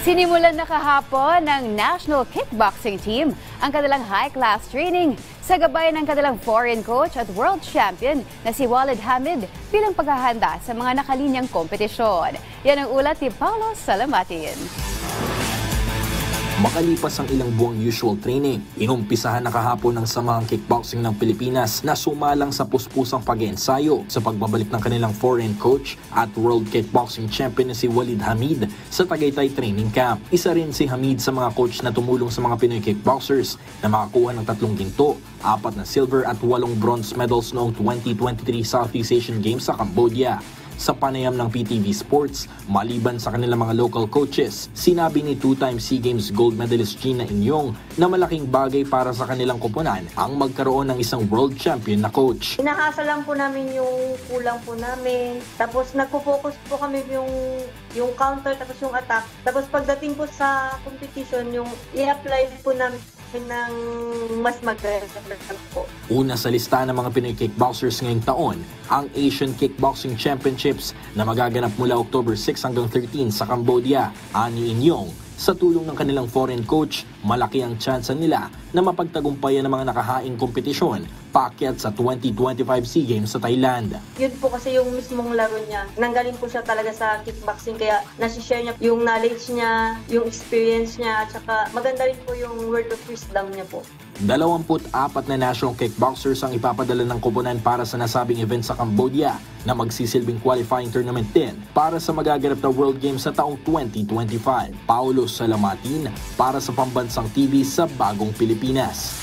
Sinimulan na kahapon ng National Kickboxing Team ang kanilang high-class training sa gabay ng kanilang foreign coach at world champion na si Walid Hamid bilang paghahanda sa mga nakalinyang kompetisyon. Yan ang ulat ni Paulo Salamatin. Makalipas ang ilang buwang usual training, inumpisahan na kahapon ng Samahang Kickboxing ng Pilipinas na sumalang sa puspusang pag-ensayo sa pagbabalik ng kanilang foreign coach at World Kickboxing Champion na si Walid Hamid sa Tagaytay Training Camp. Isa rin si Hamid sa mga coach na tumulong sa mga Pinoy kickboxers na makakuha ng 3 ginto, 4 na silver at 8 bronze medals noong 2023 Southeast Asian Games sa Cambodia. Sa panayam ng PTV Sports, maliban sa kanilang mga local coaches, sinabi ni 2-time SEA Games gold medalist Gina Inyong na malaking bagay para sa kanilang koponan ang magkaroon ng isang world champion na coach. Inahasa lang po namin yung kulang po namin. Tapos nagpo-focus po kami yung counter tapos yung attack. Tapos pagdating po sa competition, yung i-apply po namin ng mas maganda po. Una sa listahan ng mga Pinoy kickboxers ngayong taon, ang Asian Kickboxing Championships na magaganap mula October 6 hanggang 13 sa Cambodia. Ani Inyong, sa tulong ng kanilang foreign coach, malaki ang tsansa nila na mapagtagumpayan ng mga nakahaing kompetisyon paakyat sa 2025 SEA Games sa Thailand. Yun po kasi yung mismong laro niya. Nanggaling po siya talaga sa kickboxing kaya nasi-share niya yung knowledge niya, yung experience niya, at saka maganda rin po yung word of wisdom niya po. 24 na national kickboxers ang ipapadala ng koponan para sa nasabing event sa Cambodia na magsisilbing qualifying tournament din para sa magaganap na World Games sa taong 2025. Paulo Salamatin para sa Pambansang TV sa Bagong Pilipinas.